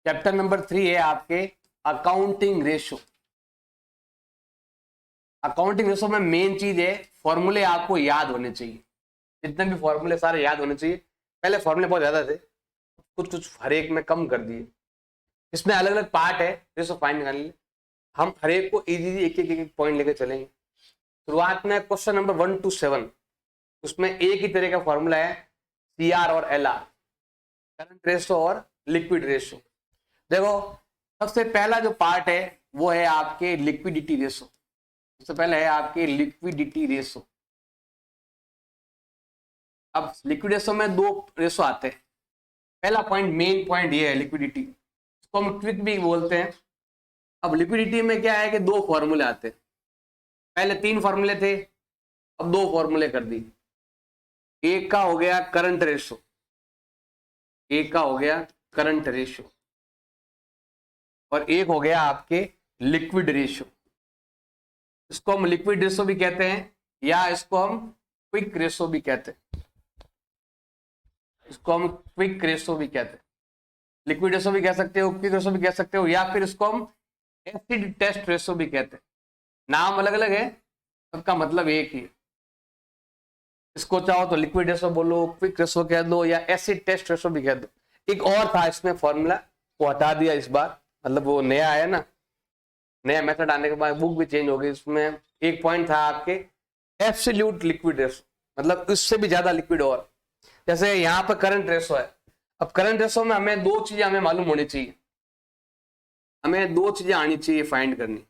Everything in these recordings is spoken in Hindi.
चैप्टर नंबर 3 है आपके अकाउंटिंग रेशो। अकाउंटिंग रेशो में मेन चीज है फॉर्मूले आपको याद होने चाहिए, जितने भी फॉर्मूले सारे याद होने चाहिए। पहले फॉर्मूले बहुत ज्यादा थे, कुछ कुछ हर एक में कम कर दिए। इसमें अलग अलग पार्ट है रेशो फाइंड करने लिए, हम हर एक को इजीली एक एक पॉइंट लेकर चलेंगे। शुरुआत में क्वेश्चन नंबर 1 to 7, उसमें एक ही तरह का फॉर्मूला है CR और LR, करंट रेशो और लिक्विड रेशो। देखो सबसे पहला जो पार्ट है वो है आपके लिक्विडिटी रेशो। सबसे पहले है आपके लिक्विडिटी रेशो। अब लिक्विड रेशो में दो रेशो आते हैं। पहला पॉइंट, मेन पॉइंट ये है लिक्विडिटी, इसको हम क्विक भी बोलते हैं। अब लिक्विडिटी में क्या है कि दो फॉर्मूले आते हैं। पहले 3 फॉर्मूले थे, अब 2 फॉर्मूले कर दी। एक का हो गया करंट रेशो, एक का हो गया करंट रेशो, और एक हो गया आपके लिक्विड रेशो। इसको हम लिक्विड रेशो भी कहते हैं या इसको हम क्विक रेशो भी कहते हैं। इसको हम क्विक रेशो भी कहते हैं, लिक्विड रेशो भी कह सकते हो, क्विक रेशो भी कह सकते हो, या फिर इसको हम एसिड टेस्ट रेशो भी कहते हैं। नाम अलग अलग है, सबका मतलब एक ही है। इसको चाहो तो लिक्विड रेशो बोलो, क्विक रेशो कह दो, या एसिड टेस्ट रेशो भी कह दो। एक और था इसमें फॉर्मूला, वो हटा दिया इस बार, मतलब वो नया आया ना, नया मेथड आने के बाद बुक भी चेंज हो गई। इसमें एक पॉइंट था आपके एब्सोल्यूट लिक्विड रेशो, मतलब इससे भी ज्यादा लिक्विड। और जैसे यहाँ पर करंट रेशो है, अब करंट रेशो में हमें दो चीजें हमें मालूम होनी चाहिए, हमें दो चीजें आनी चाहिए फाइंड करनी।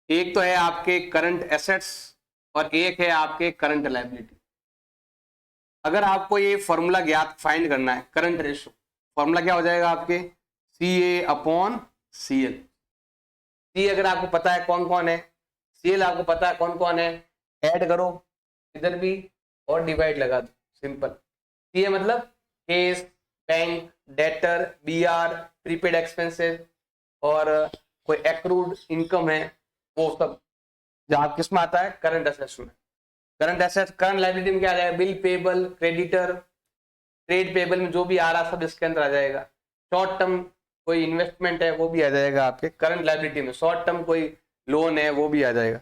एक तो है आपके करंट एसेट्स और एक है आपके करंट लायबिलिटी। अगर आपको ये फॉर्मूला ज्ञात फाइंड करना है करंट रेशो, फॉर्मूला क्या हो जाएगा आपके CA/CL। सी अगर आपको पता है कौन कौन है, CL आपको पता है कौन कौन है, ऐड करो इधर भी और डिवाइड लगा दो, सिंपल। CA मतलब case, bank, debtor, BR, prepaid expenses, और कोई एक्रूड इनकम है, वो सब जहां किस में आता है करंट एसेट्स में। करंट एसेट्स, करंट लायबिलिटी में क्या आ जाएगा, bill payable, creditor, trade payable में जो भी आ रहा सब इसके अंदर आ जाएगा। शॉर्ट टर्म कोई इन्वेस्टमेंट है वो भी आ जाएगा आपके करंट लायबिलिटी में, शॉर्ट टर्म कोई लोन है वो भी आ जाएगा।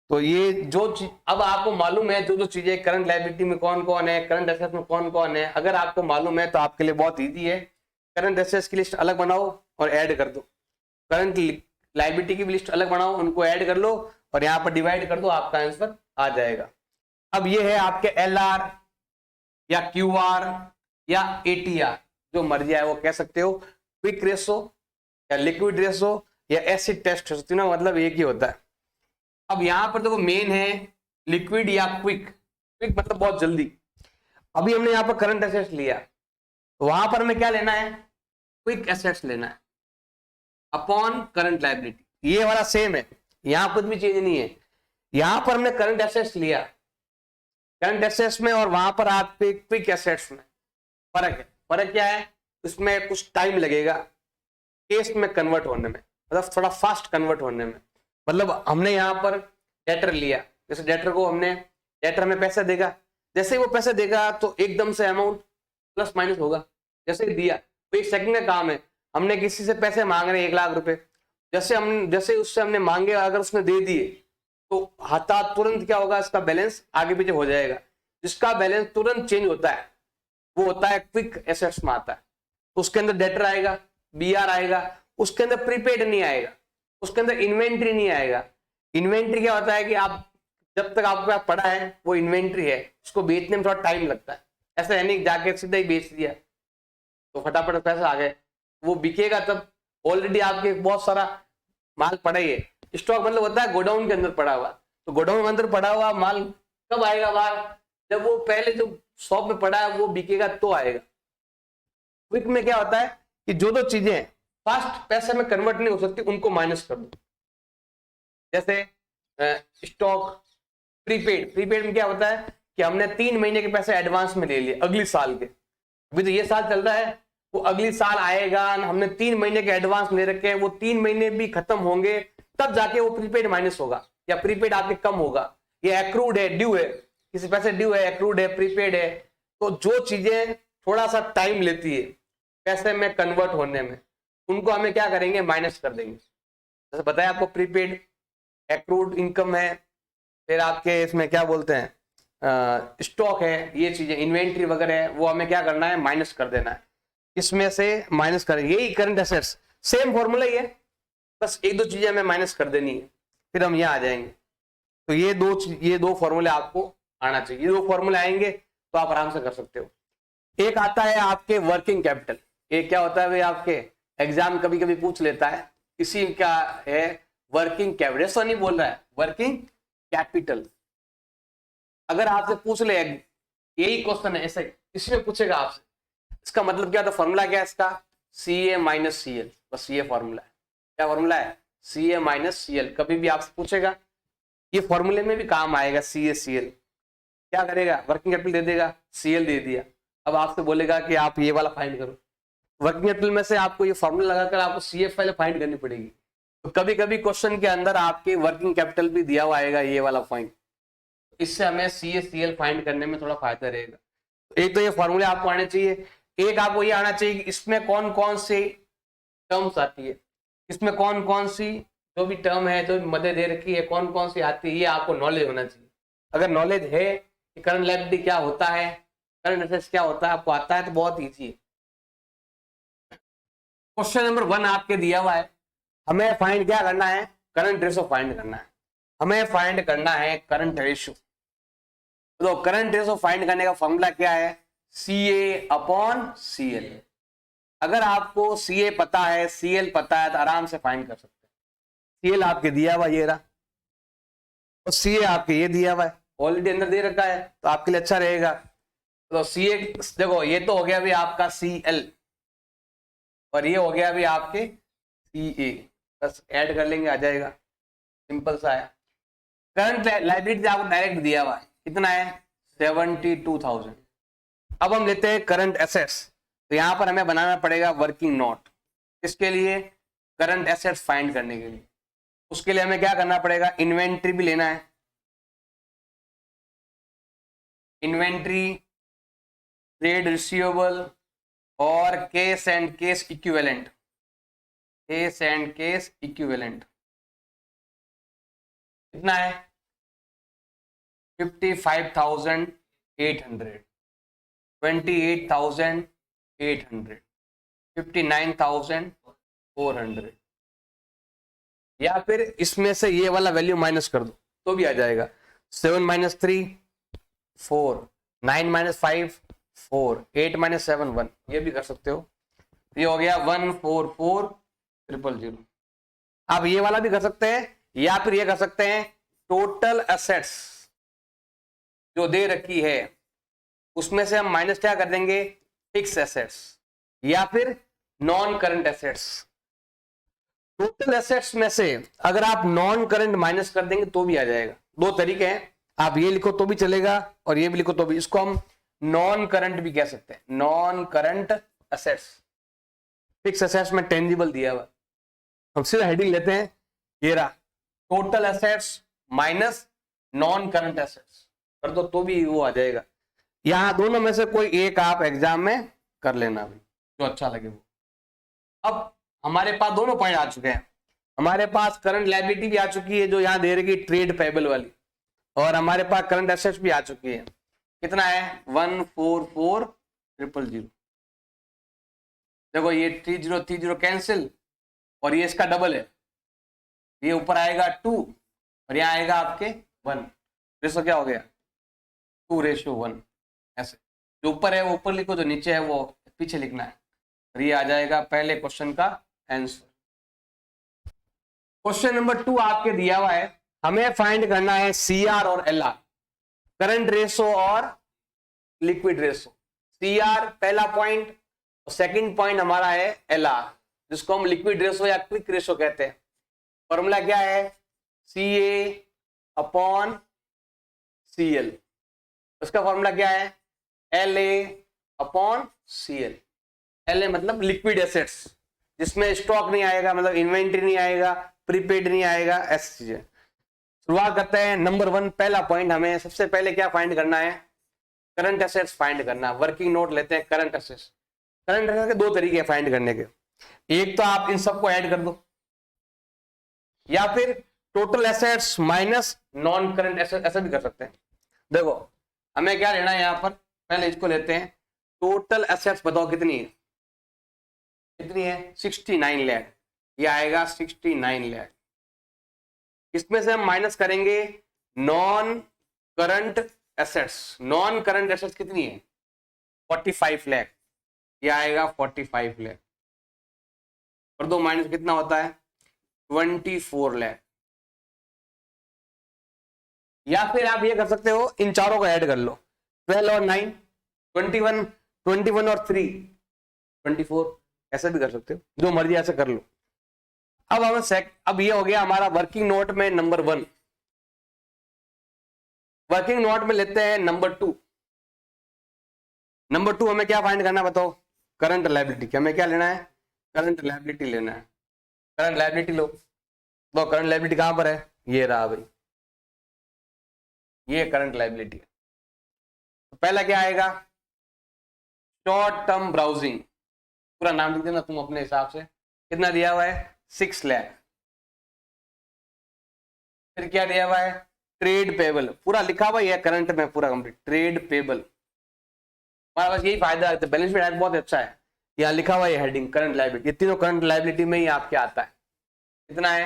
तो ये जो चीज अब आपको मालूम है, जो जो चीजें करंट लायबिलिटी में कौन कौन है, करंट एसेट्स में कौन कौन है, अगर आपको मालूम है तो आपके लिए बहुत इजी है। करंट एसेट्स की लिस्ट अलग बनाओ और ऐड कर दो, करंट लायबिलिटी की भी लिस्ट अलग बनाओ, उनको ऐड कर लो और यहाँ पर डिवाइड कर दो, आपका आंसर आ जाएगा। अब ये है आपके LR या QR या ATR, जो मर्जी है वो कह सकते हो, क्विक रेशो या लिक्विड रेशो या एसिड टेस्ट रेशो, तीनों मतलब एक ही होता है। अब यहां पर देखो मेन है लिक्विड या क्विक। क्विक मतलब बहुत जल्दी। अभी हमने यहाँ पर करंट एसेट्स लिया, तो वहां पर हमें क्या लेना है, क्विक एसेट्स लेना है अपॉन करंट लायबिलिटी। ये वाला सेम है, यहां कुछ भी चेंज नहीं है। यहां पर हमने करंट एसेट्स लिया, करंट एसेट्स में और वहां पर आपके क्विक एसेट्स में फर्क है। फर्क क्या है, इसमें कुछ टाइम लगेगा केस में कन्वर्ट होने में, मतलब थोड़ा फास्ट कन्वर्ट होने में। मतलब हमने यहाँ पर डेटर लिया, जैसे डेटर को हमने, डेटर हमें पैसे देगा, जैसे ही वो पैसे देगा तो एकदम से अमाउंट प्लस माइनस होगा। जैसे ही दिया तो 1 सेकंड का काम है, हमने किसी से पैसे मांग रहे हैं 1 लाख रुपए, जैसे उससे हमने मांगे, अगर उसने दे दिए तो हता तुरंत क्या होगा, इसका बैलेंस आगे पीछे हो जाएगा। जिसका बैलेंस तुरंत चेंज होता है वो होता है क्विक एसेट्स में आता है। उसके अंदर डेटर आएगा, BR आएगा, उसके अंदर प्रीपेड नहीं आएगा, उसके अंदर इन्वेंट्री नहीं आएगा। इन्वेंट्री क्या होता है कि आप जब तक आपके पास पड़ा है वो इन्वेंट्री है, उसको बेचने में थोड़ा टाइम लगता है। ऐसा है नहीं जाके सीधा ही बेच दिया तो फटाफट पैसे आ गए, वो बिकेगा तब ऑलरेडी आपके बहुत सारा माल पड़ा ही है। स्टॉक मतलब होता है गोडाउन के अंदर पड़ा हुआ, तो गोडाउन के अंदर पड़ा हुआ माल कब आएगा बाहर, जब वो पहले जो शॉप में पड़ा है वो बिकेगा तो आएगा। क्विक में क्या होता है कि जो दो चीजें फास्ट पैसे में कन्वर्ट नहीं हो सकती उनको माइनस कर दो। जैसे स्टॉक, प्रीपेड, प्रीपेड में क्या होता है कि हमने 3 महीने के पैसे एडवांस में ले लिए अगली साल के, अभी तो ये साल चल रहा है, वो अगली साल आएगा, हमने 3 महीने के एडवांस ले रखे हैं, वो 3 महीने भी खत्म होंगे तब जाके वो प्रीपेड माइनस होगा या प्रीपेड आपके कम होगा। ये एक्रूड है, ड्यू है, किसी पैसे ड्यू है, एक्रूड है, प्रीपेड है। तो जो चीजें थोड़ा सा टाइम लेती है पैसे में कन्वर्ट होने में, उनको हमें क्या करेंगे, माइनस कर देंगे। जैसे बताया आपको, प्रीपेड, एक्रूड इनकम है, फिर आपके इसमें क्या बोलते हैं स्टॉक है, ये चीजें इन्वेंट्री वगैरह है, वो हमें क्या करना है, माइनस कर देना है। इसमें से माइनस करेंगे, यही करंट एसेट्स, सेम फॉर्मूला ही है, बस एक दो चीजें हमें माइनस कर देनी है, फिर हम यहाँ आ जाएंगे। तो ये दो फॉर्मूले आपको आना चाहिए, ये दो फॉर्मूले आएंगे तो आप आराम से कर सकते हो। एक आता है आपके वर्किंग कैपिटल, एक क्या होता है भाई, आपके एग्जाम कभी कभी पूछ लेता है, इसी का है वर्किंग कैपिटल, ऐसा नहीं बोल रहा है, वर्किंग कैपिटल। अगर आपसे पूछ ले, यही क्वेश्चन है ऐसे, इसमें पूछेगा आपसे, इसका मतलब क्या था, फॉर्मूला क्या है इसका, सी ए माइनस सी एल, बस ये फॉर्मूला है। क्या फॉर्मूला है, सी ए माइनस सी एल। कभी भी आपसे पूछेगा, ये फॉर्मूले में भी काम आएगा, सी ए सी एल। क्या करेगा, वर्किंग कैपिटल दे देगा, सी एल दे दिया, अब आपसे बोलेगा कि आप ये वाला फाइंड करो। वर्किंग कैपिटल में से आपको ये फॉर्मूला लगाकर आपको सी एफ पहले फाइंड करनी पड़ेगी। तो कभी कभी क्वेश्चन के अंदर आपके वर्किंग कैपिटल भी दिया हुआ आएगा, ये वाला पॉइंट, इससे हमें सी ए सी एल फाइंड करने में थोड़ा फायदा रहेगा। एक तो ये फॉर्मूले आपको आने चाहिए, एक आपको ये आना चाहिए कि इसमें कौन कौन सी टर्म्स आती है, इसमें कौन कौन सी जो भी टर्म है, जो भी मदद दे रखी है, कौन कौन सी आती है, ये आपको नॉलेज होना चाहिए। अगर नॉलेज है कि करंट लायबिलिटी क्या होता है, करंट एसेट्स क्या होता है, आपको आता है तो बहुत ईजी है। क्वेश्चन नंबर 1 आपके दिया हुआ है, हमें फाइंड क्या करना है, करंट रेशो फाइंड करना है। हमें फाइंड करना है करंट रेशो। तो करंट रेशो फाइंड करने का फॉर्मूला क्या है, C A upon C L. अगर आपको सी ए पता है, सी एल पता है, तो आराम से फाइंड कर सकते हैं। सी एल आपके दिया हुआ ये रहा, और सी ए आपके ये दिया हुआ है, ऑलरेडी अंदर दे रखा है, तो आपके लिए अच्छा रहेगा। तो सी ए देखो, ये तो हो गया अभी आपका सी एल, और ये हो गया अभी आपके सी ए, बस ऐड कर लेंगे, आ जाएगा, सिंपल सा है। करंट लायबिलिटी आपको डायरेक्ट दिया हुआ है, कितना है, 72,000। अब हम लेते हैं करंट एसेट्स, तो यहां पर हमें बनाना पड़ेगा वर्किंग नोट। इसके लिए करंट एसेट्स फाइंड करने के लिए, उसके लिए हमें क्या करना पड़ेगा, इन्वेंट्री भी लेना है, इन्वेंट्री, ट्रेड रिसीवेबल और case and case equivalent, case and case equivalent कितना है, 55,800, 28,800, 59,400, या फिर इसमें से ये वाला वैल्यू माइनस कर दो तो भी आ जाएगा। 7 - 3 4, 9 - 5 4, 8 - 7 1, ये भी कर सकते हो। ये हो गया 144,000। आप ये वाला भी कर सकते हैं, या फिर ये कर सकते हैं टोटल एसेट्स जो दे रखी है उसमें से हम माइनस क्या कर देंगे, फिक्स एसेट्स या फिर non current assets. Total assets में से अगर आप नॉन करंट माइनस कर देंगे तो भी आ जाएगा। दो तरीके हैं, आप ये लिखो तो भी चलेगा और ये भी लिखो तो भी, इसको हम नॉन करंट भी कह सकते हैं, non current assets. Fix assets में टेंजिबल दिया हुआ, हम सीधा हेडिंग लेते हैं, ये रहा total assets minus non current assets कर दो तो भी वो आ जाएगा। यहां दोनों में से कोई एक आप एग्जाम में कर लेना भी, जो अच्छा लगे वो। अब हमारे पास दोनों पॉइंट आ चुके हैं, हमारे पास करंट लायबिलिटी भी आ चुकी है जो यहां दे रही ट्रेड पेबल वाली, और हमारे पास करंट एसेट्स भी आ चुकी है। कितना है, 144,000। देखो ये 30 कैंसिल, और ये इसका डबल है, ये ऊपर आएगा 2 और यहाँ आएगा आपके 1, रेशो क्या हो गया 2:1। ऐसे जो ऊपर है वो ऊपर लिखो, जो नीचे है वो पीछे लिखना है, और ये आ जाएगा पहले क्वेश्चन का आंसर। क्वेश्चन नंबर 2 आपके दिया हुआ है, हमें फाइंड करना है सीआर और एलआर, करंट रेशो और लिक्विड रेशो। सीआर पहला पॉइंट, और सेकंड पॉइंट हमारा है एलआर, जिसको हम लिक्विड रेशो या क्विक रेशो कहते हैं। फॉर्मूला क्या है, C A upon C L. उसका फॉर्मूला क्या है, L A upon C L. L A मतलब लिक्विड एसेट्स, जिसमें स्टॉक नहीं आएगा, मतलब इन्वेंट्री नहीं आएगा, प्रीपेड नहीं आएगा, ऐसी चीजें। शुरुआत करते हैं नंबर 1, पहला पॉइंट, हमें सबसे पहले क्या फाइंड करना है, करंट एसेट्स फाइंड करना। वर्किंग नोट लेते हैं करंट एसेट्स। करंट एसेट्स के दो तरीके फाइंड करने के, एक तो आप इन सबको ऐड कर दो, या फिर total assets minus non current asset, ऐसा भी कर सकते हैं। देखो हमें क्या लेना है यहां पर, पहले इसको लेते हैं। टोटल एसेट्स बताओ कितनी है, कितनी है 69 लाख, ये आएगा 69 लाख। इसमें से हम माइनस करेंगे non current assets, non current assets कितनी है 45 लाख, ये आएगा 45 लाख। और दो माइनस कितना होता है 24 लाख। या फिर आप ये कर सकते हो इन चारों को ऐड कर लो, 12 और 9 21, 21 और 3 24, ऐसा भी कर सकते हो, जो मर्जी ऐसे कर लो। अब हमें अब ये हो गया हमारा वर्किंग नोट में नंबर 1। वर्किंग नोट में लेते हैं नंबर 2। नंबर 2 हमें क्या फाइंड करना है बताओ, करंट लायबिलिटी। हमें क्या लेना है, करंट लायबिलिटी लेना है। करंट लायबिलिटी लो, तो करंट लायबिलिटी कहां पर है, ये रहा भाई, ये करंट लायबिलिटी है। तो पहला क्या आएगा, शॉर्ट टर्म ब्राउजिंग, पूरा नाम लिख देना तुम अपने हिसाब से। कितना दिया हुआ है 6 लाख। फिर क्या दिया हुआ है, ट्रेड पेबल, पूरा लिखा हुआ है करंट में, पूरा कंप्लीट ट्रेड पेबल। हमारे पास यही फायदा है, बैलेंस शीट बहुत अच्छा है, यहाँ लिखा हुआ है हेडिंग करंट लायबिलिटी, ये तीनों करंट लायबिलिटी में ही आपके आता है। कितना है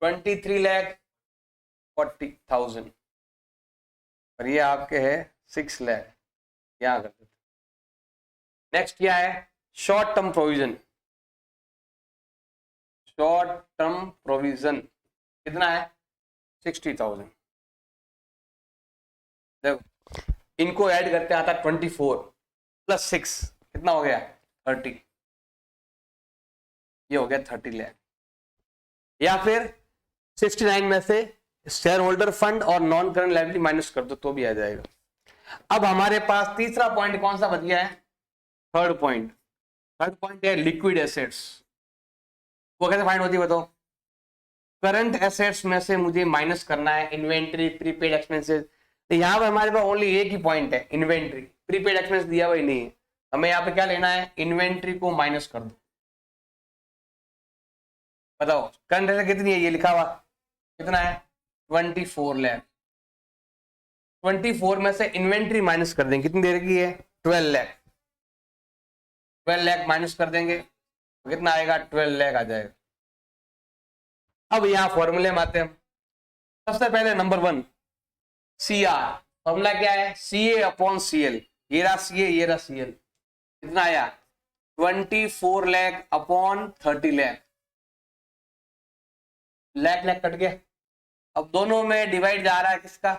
23,40,000, और ये आपके है 6 लाख, यहाँ कर देते। नेक्स्ट क्या है, short term provision. Short term provision कितना है 60,000। देखो इनको ऐड करते आता 24 प्लस 6 कितना हो गया 30, ये हो गया 30 लाख। या फिर 69 में से शेयर होल्डर फंड और नॉन करंट लायबिलिटी माइनस कर दो तो भी आ जाएगा। अब हमारे पास तीसरा पॉइंट कौन सा बच गया है, थर्ड पॉइंट। थर्ड पॉइंट है लिक्विड एसेट्स। वो कैसे फाइंड होती है बताओ, करंट एसेट्स में से मुझे माइनस करना है इन्वेंट्री, प्रीपेड एक्सपेंसेस। तो यहाँ पर हमारे पास ओनली एक ही पॉइंट है इन्वेंट्री, प्रीपेड एक्सपेंस दिया हुआ ही नहीं है। हमें यहाँ पे क्या लेना है, इन्वेंट्री को माइनस कर दो। बताओ करंट एसेट कितनी है, ये लिखा हुआ कितना है 24 लाख। 24 में से इन्वेंट्री माइनस कर देंगे, कितनी देर की है 12 लाख। 12 लाख माइनस कर देंगे तो कितना आएगा 12 लाख आ जाएगा। अब यहाँ फॉर्मूले में आते हैं हम। सबसे पहले नंबर 1 CR, फॉर्मूला क्या है CA अपॉन CL। ये रहा CA, ये रहा CL, कितना आया 24 लाख अपॉन 30 लाख। लाख लाख कट गया। अब दोनों में डिवाइड जा रहा है किसका,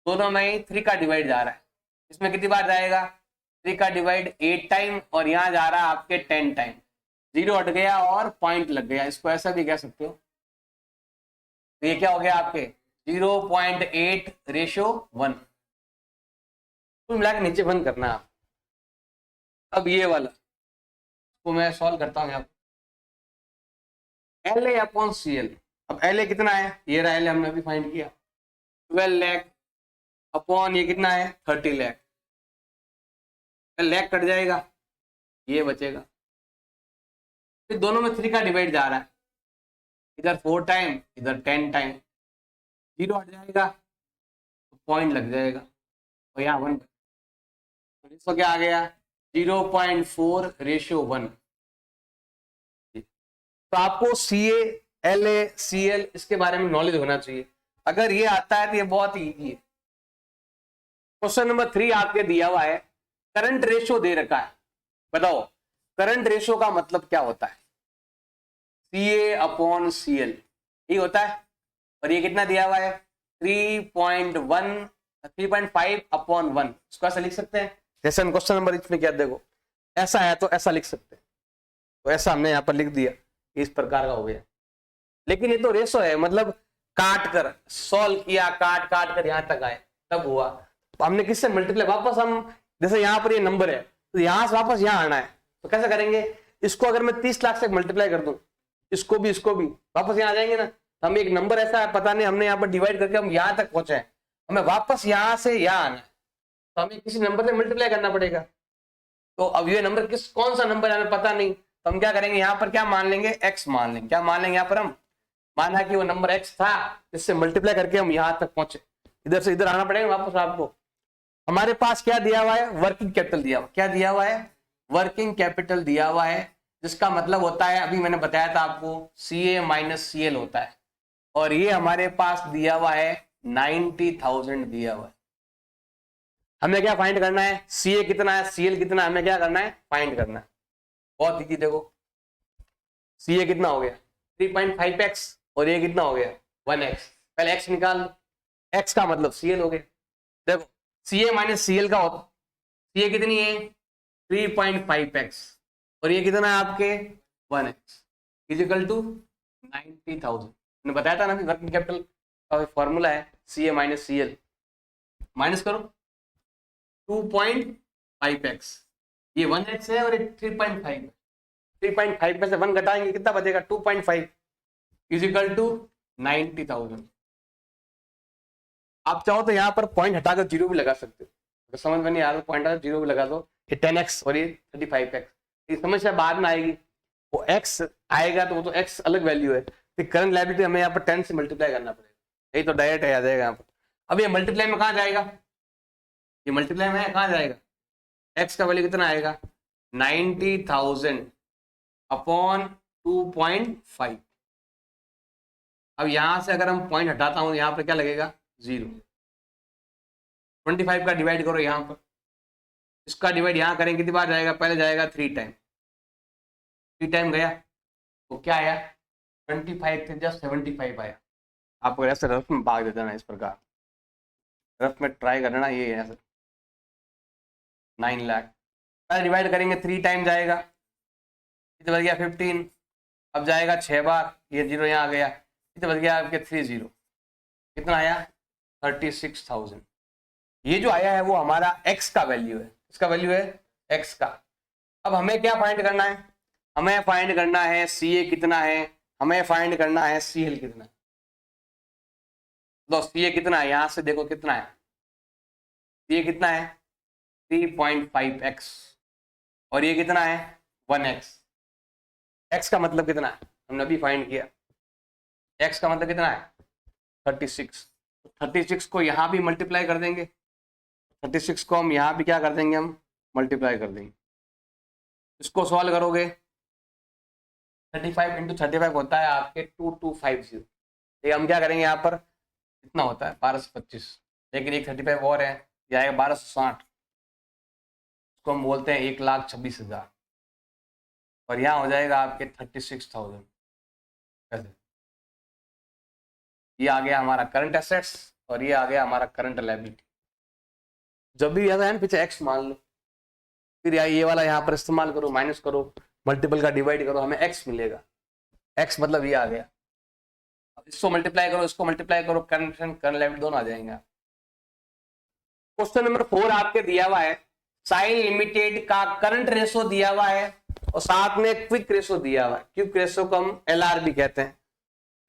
दोनों में ही 3 का डिवाइड जा रहा है। इसमें कितनी बार जाएगा 3 का डिवाइड 8 टाइम, और यहाँ जा रहा है आपके 10 टाइम। 0 हट गया और पॉइंट लग गया, इसको ऐसा भी कह सकते हो। तो ये क्या हो गया आपके 0.8:1। कुल मिला के नीचे बंद करना आप। अब ये वाला तो मैं सॉल्व करता हूँ यहाँ LA अपॉन CL। अब LA कितना है, ये रहा LA, हमने अभी फाइंड किया 12 लाख अपॉन ये कितना है 30 लाख। लाख कट जाएगा, ये बचेगा। फिर दोनों में 3 का डिवाइड जा रहा है, इधर 4 टाइम इधर 10 टाइम। 0 हट जाएगा तो पॉइंट लग जाएगा, और यहाँ 1। तो इसको क्या आ गया 0.4:1। तो आपको CA, LA, CL इसके बारे में नॉलेज होना चाहिए। अगर ये आता है तो ये बहुत ईजी है। क्वेश्चन नंबर 3 आपके दिया हुआ है, करंट रेशियो दे रखा है। बताओ करंट रेशियो का मतलब क्या होता है, CA अपॉन CL ये होता है। और ये कितना दिया हुआ है 3.5 अपॉन 1। इसको ऐसा लिख सकते हैं, जैसे हम क्वेश्चन नंबर इसमें क्या, देखो ऐसा है तो ऐसा लिख सकते हैं, तो ऐसा हमने यहाँ पर लिख दिया, इस प्रकार का हो गया। लेकिन ये तो रेशो है, मतलब काट कर सॉल्व किया, काट काट कर यहाँ तक आए तब हुआ। तो हमने किससे मल्टीप्लाई, वापस हम जैसे यहाँ पर ये नंबर है तो यहाँ से वापस यहाँ आना है, तो कैसे करेंगे, इसको अगर मैं 30 लाख से मल्टीप्लाई कर दूं, इसको भी वापस यहाँ आ जाएंगे ना। हम एक नंबर ऐसा है पता नहीं, हमने यहाँ पर डिवाइड करके हम यहाँ तक पहुंचे हैं, हमें वापस यहाँ से यहाँ आना है, तो हमें किसी नंबर से मल्टीप्लाई करना पड़ेगा। तो अब ये नंबर कौन सा नंबर हमें पता नहीं, तो हम क्या करेंगे, यहाँ पर क्या मान लेंगे, x मान लेंगे। क्या मान लेंगे यहाँ पर हम, माना कि वो नंबर x था, इससे मल्टीप्लाई करके हम यहाँ तक पहुंचे, इधर से इधर आना पड़ेगा वापस आपको। हमारे पास क्या दिया हुआ है, वर्किंग कैपिटल दिया हुआ। क्या दिया हुआ है, वर्किंग कैपिटल दिया हुआ है, जिसका मतलब होता है, अभी मैंने बताया था आपको, CA माइनस CL होता है। और ये हमारे पास दिया हुआ है 90,000 दिया हुआ है। हमें क्या फाइंड करना है, CA कितना है, CL कितना है, हमें क्या करना है, फाइंड करना है। बहुत इजी, देखो CA कितना हो गया 3.5x और ये कितना हो गया 1x। पहले x निकाल लो, x का मतलब CL हो गया। देखो CA माइनस CL का होता, CA कितनी है 3.5x और ये कितना है आपके 1x इजिकल टू 90,000। मैंने बताया था ना वर्किंग कैपिटल का फॉर्मूला है CA माइनस CL, माइनस करो 2.5x, ये 1x है और ये 3.5 है। 3.5 में से 1 घटाएंगे कितना बचेगा 2.5 इजिकल टू 90,000। आप चाहो तो यहाँ पर पॉइंट हटाकर जीरो भी लगा सकते हो, अगर समझ में नहीं आ रहा पॉइंट हटाकर जीरो भी लगा दो। ये 10x और ये 35x, ये समस्या बाद में आएगी। वो x आएगा तो वो तो x अलग वैल्यू है, फिर करंट लायबिलिटी हमें यहाँ पर 10 से मल्टीप्लाई करना पड़ेगा, यही तो डायरेक्ट आ जाएगा यहाँ पर। अब ये मल्टीप्लाई में कहाँ जाएगा, ये मल्टीप्लाई में कहाँ जाएगा, x का वैल्यू कितना आएगा 90,000 अपॉन 2.5। अब यहां से अगर हम पॉइंट हटाता हूं यहाँ पर क्या लगेगा 0। 25 का डिवाइड करो यहाँ पर, इसका डिवाइड यहाँ करेंगे कितनी बार जाएगा, पहले जाएगा 3 टाइम, 3 टाइम गया तो क्या आया 25 थे जस्ट 75 आया। आपको ऐसे रफ में भाग देना इस प्रकार, रफ में ट्राई करना, ये है ऐसे 9 लाख। पहले डिवाइड करेंगे 3 टाइम जाएगा, कितने बच गया 15, अब जाएगा 6 बार, ये 0 यहाँ आ गया, कितने बच गया आपके 30, कितना आया 36,000। ये जो आया है वो हमारा x का वैल्यू है, इसका वैल्यू है x का। अब हमें क्या फाइंड करना है, हमें फाइंड करना है CA कितना है, हमें फाइंड करना है CL कितना है। तो CA कितना है, यहां से देखो कितना है, CA कितना है 3.5x और ये कितना है 1x। x का मतलब कितना है, हमने अभी फाइंड किया, x का मतलब कितना है 36। 36 को यहां भी मल्टीप्लाई कर देंगे, 36 को हम यहाँ भी क्या कर देंगे, हम मल्टीप्लाई कर देंगे। इसको सॉल्व करोगे 35 इंटू 35 होता है आपके 2250। ये हम क्या करेंगे यहाँ पर, कितना होता है 1225, लेकिन एक 35 और है, ये आएगा 1260, इसको हम बोलते हैं 1,26,000 और यहाँ हो जाएगा आपके 36,000। कैसे, ये आ गया हमारा करंट एसेट्स और ये आ गया हमारा करंट लायबिलिटी। जब भी ऐसा है ना पीछे x मान लो, फिर ये वाला यहाँ पर इस्तेमाल करो, माइनस करो, मल्टीपल का डिवाइड करो, हमें x मिलेगा। x मतलब ये आ गया, अब इसको मल्टीप्लाई करो, इसको मल्टीप्लाई करो, करंट लायबिलिटी दोनों आ जाएंगे। क्वेश्चन नंबर 4 आपके दिया हुआ है, साइन लिमिटेड का करंट रेशो दिया हुआ है और साथ में क्विक रेशो दिया हुआ है। क्विक रेशो को हम LR भी कहते हैं।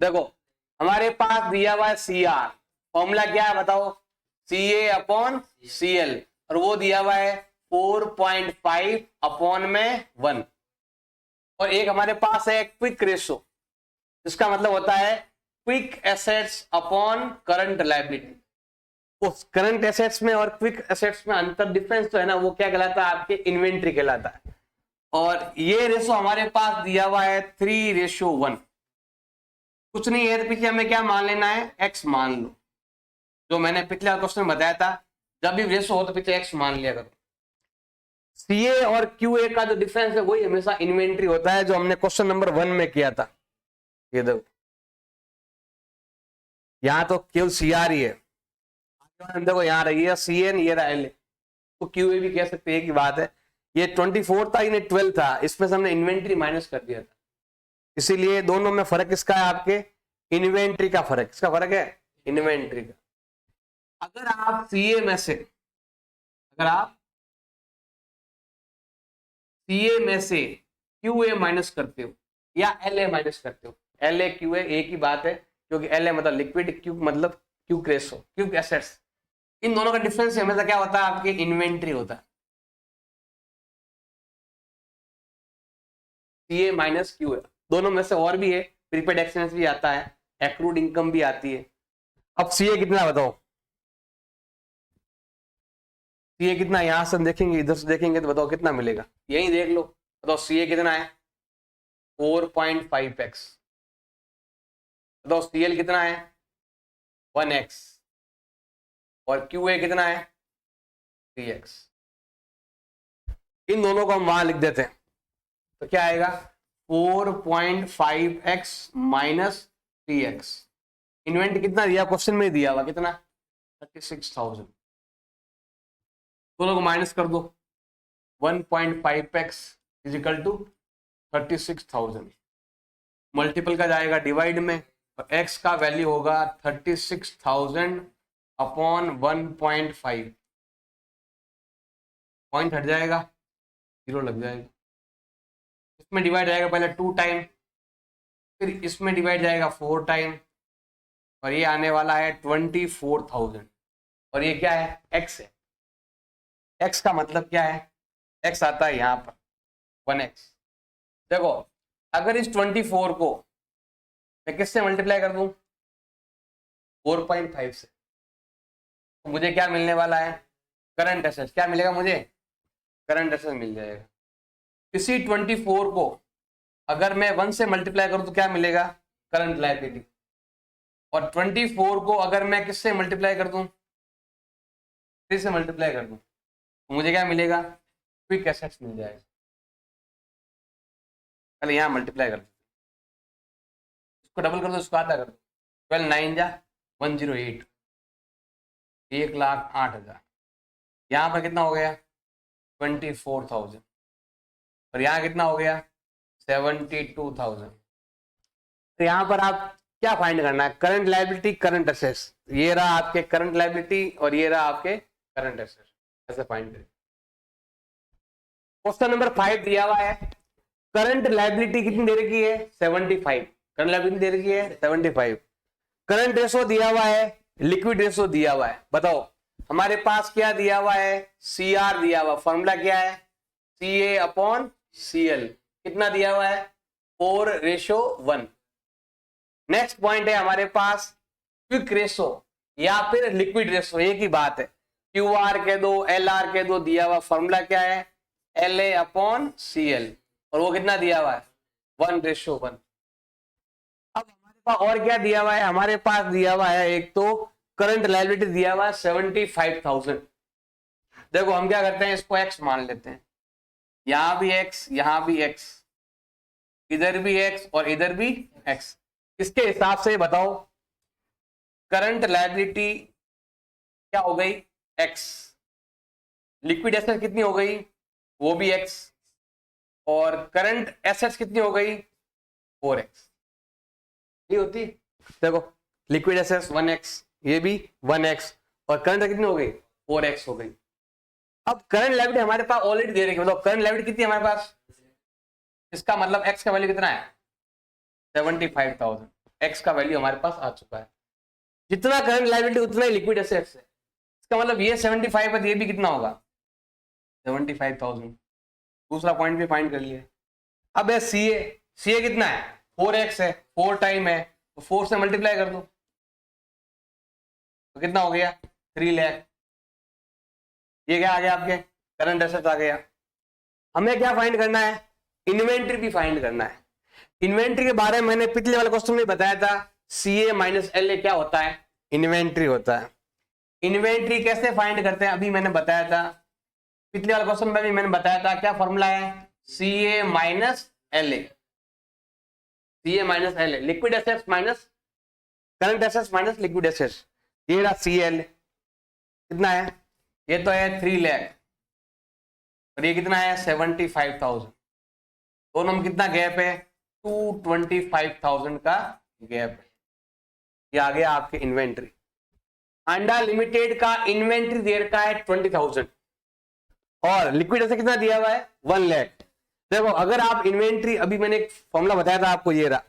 देखो हमारे पास दिया हुआ है CR, फॉर्मूला क्या है बताओ, CA अपॉन CL, और वो दिया हुआ है 4.5 अपॉन में 1। और एक हमारे पास है क्विक रेशो, जिसका मतलब होता है quick assets upon current liability. उस करंट एसेट्स में और क्विक एसेट्स में अंतर, डिफरेंस तो है ना, वो क्या कहलाता है आपके इन्वेंट्री कहलाता है। और ये रेशो हमारे पास दिया हुआ है 3:1। कुछ नहीं है तो पीछे हमें क्या मान लेना है, x मान लो, जो मैंने पिछले क्वेश्चन में बताया था, जब भी रेशो हो तो पीछे x मान लिया करो। CA और QA का जो डिफरेंस है वही हमेशा इन्वेंट्री होता है, जो हमने क्वेश्चन नंबर 1 में किया था। ये देखो यहाँ तो केवल CR ही है, देखो यहाँ रही है CN, ये रहा LA, तो QA भी कह सकते हैं कि बात है। ये 24 था, ये 12 था, इसमें से हमने इन्वेंट्री माइनस कर दिया था, इसीलिए दोनों में फर्क किसका है, आपके इन्वेंट्री का फर्क। किसका फर्क है, इन्वेंट्री का। अगर आप CA में से, अगर आप CA में से QA माइनस करते हो या LA माइनस करते हो, LA QA एक ही बात है, क्योंकि LA मतलब लिक्विड, Q मतलब क्विक रेशो, क्विक एसेट्स। इन दोनों का डिफरेंस हमेशा क्या होता है, आपके इन्वेंट्री होता है। C A minus Q A, दोनों में से और भी है, प्रीपेड एक्सपेंस भी आता है, एक्रूड इनकम भी आती है। अब सी ए कितना बताओ, सी ए कितना, यहां से देखेंगे इधर से देखेंगे तो बताओ कितना मिलेगा, यही देख लो, बताओ सी ए कितना है 4.5x, बताओ सी एल कितना है 1x, और क्यू ए कितना है 3x। इन दोनों को हम वहां लिख देते हैं तो क्या आएगा 4.5x माइनस 3x। इन्वेंट कितना दिया, क्वेश्चन में दिया हुआ कितना 36,000, दोनों को माइनस कर दो, 1.5x is equal to 36,000, multiple का जाएगा डिवाइड में, और x का वैल्यू होगा 36,000 अपॉन 1.5, पॉइंट हट जाएगा, 0 लग जाएगा, इसमें डिवाइड जाएगा पहले 2 टाइम, फिर इसमें डिवाइड जाएगा 4 टाइम, और ये आने वाला है 24,000, और ये क्या है x है, x का मतलब क्या है, x आता है यहाँ पर 1x। देखो अगर इस 24 को मैं किससे मल्टीप्लाई कर दूं 4.5 से, तो मुझे क्या मिलने वाला है करंट एसेट्स, क्या मिलेगा मुझे करंट एसेट्स मिल जाएगा। इसी 24 को अगर मैं 1 से मल्टीप्लाई करूं तो क्या मिलेगा करंट लायबिलिटी, और 24 को अगर मैं किससे मल्टीप्लाई कर दूं 3 से मल्टीप्लाई कर दूं तो मुझे क्या मिलेगा क्विक एसेट्स मिल जाएगा। पहले यहाँ मल्टीप्लाई कर दो, इसको डबल कर दो, इसको आधा कर दो, 12 9 जा 108, 1,08,000, यहाँ पर कितना हो गया 24,000, और यहाँ कितना हो गया 72,000। तो यहाँ पर आप क्या फाइंड करना है, करंट लायबिलिटी करंट एसेट्स, ये रहा आपके करंट लायबिलिटी और ये रहा आपके करंट एसेट्स, ऐसे फाइंड करें। क्वेश्चन नंबर 5 दिया हुआ है, करंट लायबिलिटी कितनी दे रखी है 75, करंट लायबिलिटी दे रखी है 75, करंट रेशो दिया हुआ है, लिक्विड रेशो दिया हुआ है, बताओ हमारे पास क्या दिया हुआ है CR दिया हुआ, फॉर्मूला क्या है CA अपॉन CL, कितना दिया हुआ है 4:1। नेक्स्ट पॉइंट है हमारे पास क्विक रेशो या फिर लिक्विड रेशो, एक ही बात है, QR कह दो LR कह दो, दिया हुआ फॉर्मूला क्या है LA अपॉन CL, और वो कितना दिया हुआ है 1:1। अब हमारे पास और क्या दिया हुआ है, हमारे पास दिया हुआ है एक तो करंट लायबिलिटी दिया हुआ है 75,000। देखो हम क्या करते हैं, इसको x मान लेते हैं, यहां भी x यहां भी x, इधर भी x और इधर भी x, इसके हिसाब से बताओ करंट लायबिलिटी क्या हो गई x, लिक्विड एसेट कितनी हो गई वो भी x, और करंट एसेट्स कितनी हो गई 4x, ये होती। देखो लिक्विड एसेट्स 1x, ये भी 1x, और करंट कितनी हो गई 4x हो गई। अब करंट लायबिलिटी हमारे पास ऑलरेडी दे रही है, मतलब करंट लायबिलिटी कितनी है हमारे पास, इसका मतलब x का वैल्यू कितना है 75,000, x का वैल्यू हमारे पास आ चुका है, जितना करंट लायबिलिटी उतना ही लिक्विड एसेट्स है, इसका मतलब ये 75 है, ये भी कितना होगा 75,000। दूसरा पॉइंट भी फाइंड कर लिया। अब है CA कितना है 4x है, 4 टाइम है, तो 4 से मल्टीप्लाई कर दो तो कितना हो गया 3 लाख, ये क्या आ गया आपके करंट एसेट्स आ गया। हमें क्या फाइंड करना है, इन्वेंट्री भी फाइंड करना है। इन्वेंट्री के बारे में मैंने पिछले वाले क्वेश्चन में बताया था, CA माइनस LA क्या होता है इन्वेंट्री होता है। इन्वेंट्री कैसे फाइंड करते हैं अभी मैंने बताया था, पिछले वाले क्वेश्चन में भी मैंने बताया था, क्या फॉर्मूला है CA minus LA, CA minus LA, liquid assets minus current assets minus liquid assets, ये रहा CL कितना है, ये तो है 3 लाख, और ये कितना है 75,000, दोनों में कितना गैप है 225,000 का गैप है। ये आ गया आपके इन्वेंट्री। अंडा लिमिटेड का इन्वेंट्री दे रखा है 20,000 और लिक्विड एसेट कितना दिया हुआ है 1 लाख। देखो अगर आप इन्वेंट्री, अभी मैंने एक फॉर्मूला बताया था आपको, ये रहा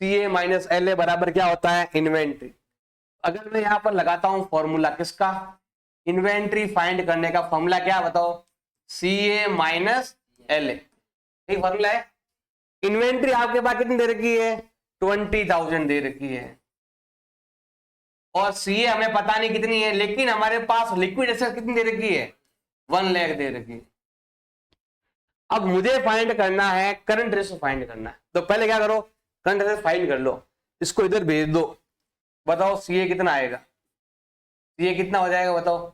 CA माइनस LA बराबर क्या होता है इन्वेंट्री। अगर मैं यहां पर लगाता हूं फॉर्मूला किसका, इन्वेंट्री फाइंड करने का फॉर्मूला क्या बताओ, CA माइनस LA, यही फॉर्मूला है। इन्वेंट्री आपके पास कितनी दे रखी है, 20,000 दे रखी है, और सीए हमें पता नहीं कितनी है, लेकिन हमारे पास लिक्विड एसेट कितनी दे रखी है, 1 लाख दे रखी है। अब मुझे फाइंड करना है करंट रेशो फाइंड करना है, तो पहले क्या करो, करंट रेशो फाइंड कर लो, इसको इधर भेज दो, बताओ सीए कितना आएगा, सीए कितना हो जाएगा बताओ,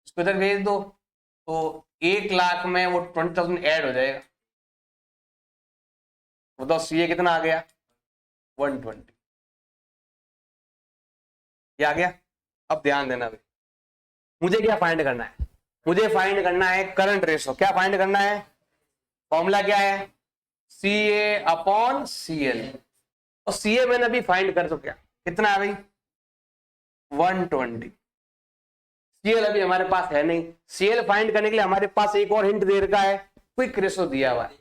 इसको इधर भेज दो, तो 1 लाख में वो 20,000 ऐड हो जाएगा, बताओ सीए कितना आ गया, 120, ये आ गया। अब ध्यान देना भाई, मुझे क्या फाइंड करना है, मुझे फाइंड करना है करंट रेशो। क्या फाइंड करना है, फॉर्मूला क्या है, C A upon C L, और सी ए मैंने अभी फाइंड कर चुका, कितना है भाई, 120। सीएल अभी हमारे पास है नहीं, सीएल फाइंड करने के लिए हमारे पास एक और हिंट दे रखा है, क्विक रेशो दिया हुआ है।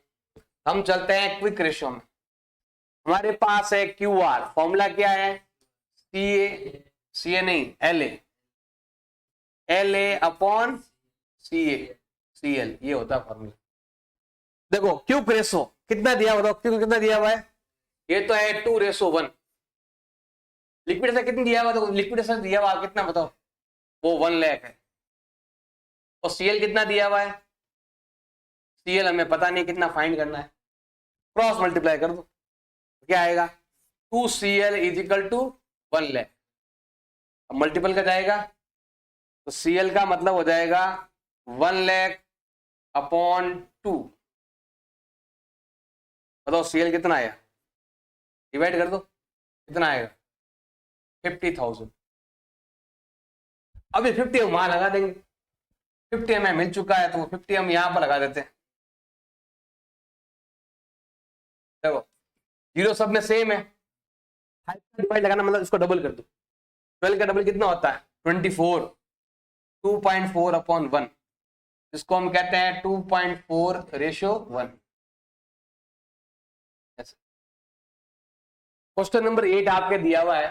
हम चलते हैं क्विक रेशो में, हमारे पास है क्यू आर, फॉर्मूला क्या है, सी ए नहीं L A upon C L, ये होता है फॉर्मूला। देखो क्यूब रेशो कितना दिया, बताओ क्यूब कितना दिया हुआ है, ये तो है 2:1। लिक्विड एसिड कितनी दिया हुआ, तो लिक्विड एसिड दिया हुआ कितना बताओ, वो 1 लाख है, और सीएल कितना दिया हुआ है, सीएल हमें पता नहीं कितना फाइंड करना है, क्रॉस मल्टीप्लाई कर दो, क्या आएगा, 2CL = 1 लाख, अब मल्टीपल का जाएगा, तो सीएल का मतलब हो जाएगा 1 लाख अपॉन 2, बताओ सीएल कितना आया, डिवाइड कर दो, कितना आएगा, 50,000। अभी 50 हम वहां लगा देंगे, 50 हमें मिल चुका है, तो 50 हम यहां पर लगा देते हैं। देखो जीरो सब में सेम है, डिवाइड लगाना मतलब इसको डबल कर दो, 12 का डबल कितना होता है, 24, 2.4 अपॉन 1, इसको हम कहते हैं 2.4:1। क्वेश्चन नंबर 8 आपके दिया हुआ है,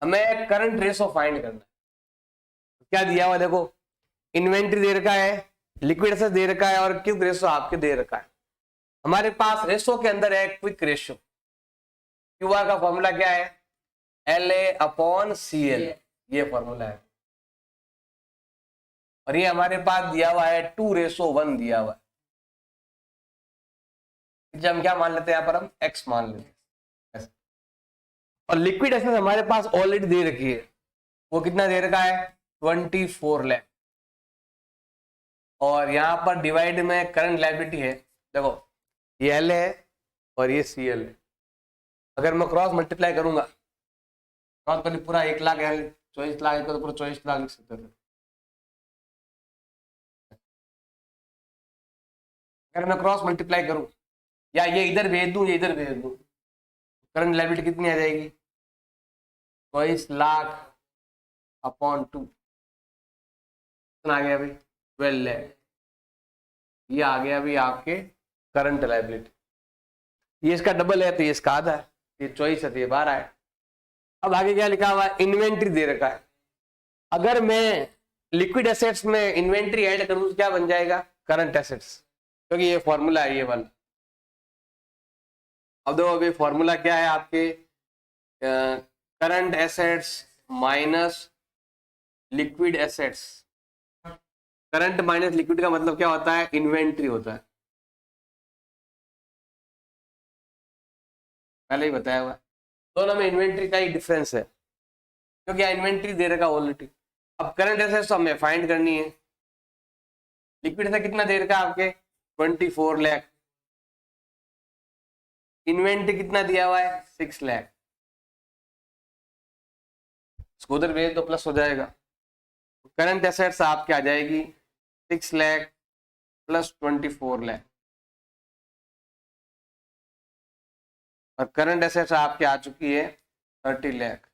हमें करंट रेशो फाइंड करना है। क्या दिया हुआ देखो, इन्वेंट्री दे रखा है, लिक्विड एसेट दे रखा है, और क्विक रेशो आपके दे रखा है। हमारे पास रेशो के अंदर है क्विक रेशो, क्यूआर का फॉर्मूला क्या है, LA/CL, ये फॉर्मूला है, और ये हमारे पास दिया हुआ है 2:1 दिया हुआ है, जब हम क्या मान लेते हैं, यहाँ पर हम x मान लेते हैं, और लिक्विड एसेट हमारे पास ऑलरेडी दे रखी है, वो कितना दे रखा है, 24 लाख, और यहां पर डिवाइड में करंट लायबिलिटी है, देखो ये एल है और ये सी एल है, अगर मैं क्रॉस मल्टीप्लाई करूंगा, क्रॉस कर पूरा 1 लाख है, 24 लाख तो पूरा 24 लाख लिख सकते थे। अगर मैं क्रॉस मल्टीप्लाई करूं, या ये इधर भेज दूं, ये इधर भेज दूं, करंट लायबिलिटी कितनी आ जाएगी, 24 लाख अपॉन 2, कितना आ गया भाई, 12 लाख, ये आ गया भाई आपके करंट लायबिलिटी। ये इसका डबल है तो ये इसका आधा है, ये 24 है तो ये 12 है। अब आगे क्या लिखा हुआ है, इन्वेंट्री दे रखा है, अगर मैं लिक्विड एसेट्स में इन्वेंट्री ऐड करूं तो क्या बन जाएगा, करंट एसेट्स, क्योंकि ये फॉर्मूला है ये वाला। अब देखो अभी फॉर्मूला क्या है आपके, current assets minus liquid assets, current minus liquid का मतलब क्या होता है, इन्वेंट्री होता है, पहले ही बताया हुआ, दोनों में इन्वेंट्री का ही डिफरेंस है, क्योंकि इन्वेंट्री दे रखा ऑलरेडी। अब करंट एसेट्स हमें फाइंड करनी है, लिक्विड से कितना दे रखा आपके, 24 लाख, इन्वेंट्री कितना दिया हुआ है, 6 लाख, इसको उधर भेज दो प्लस हो जाएगा, करंट एसेट्स आपके आ जाएगी 6 लाख प्लस 24 लाख, और करंट एसेट्स आपके आ चुकी है 30 लाख।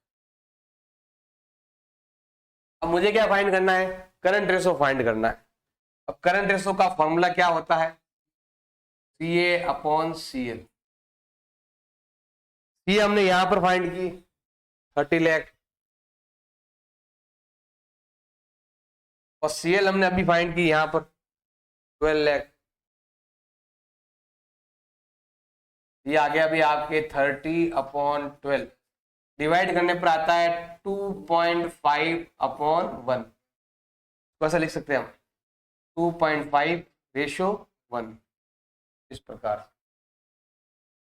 अब मुझे क्या फाइंड करना है, करंट रेशो फाइंड करना है। अब करंट रेशो का फॉर्मूला क्या होता है, CA/CL, सी हमने यहां पर फाइंड की 30 लाख, और CL हमने अभी फाइंड की यहां पर 12 लाख। ये आ गया अभी आपके 30/12, डिवाइड करने पर आता है 2.5/1। कैसा लिख सकते हैं हम, 2.5/1, इस प्रकार।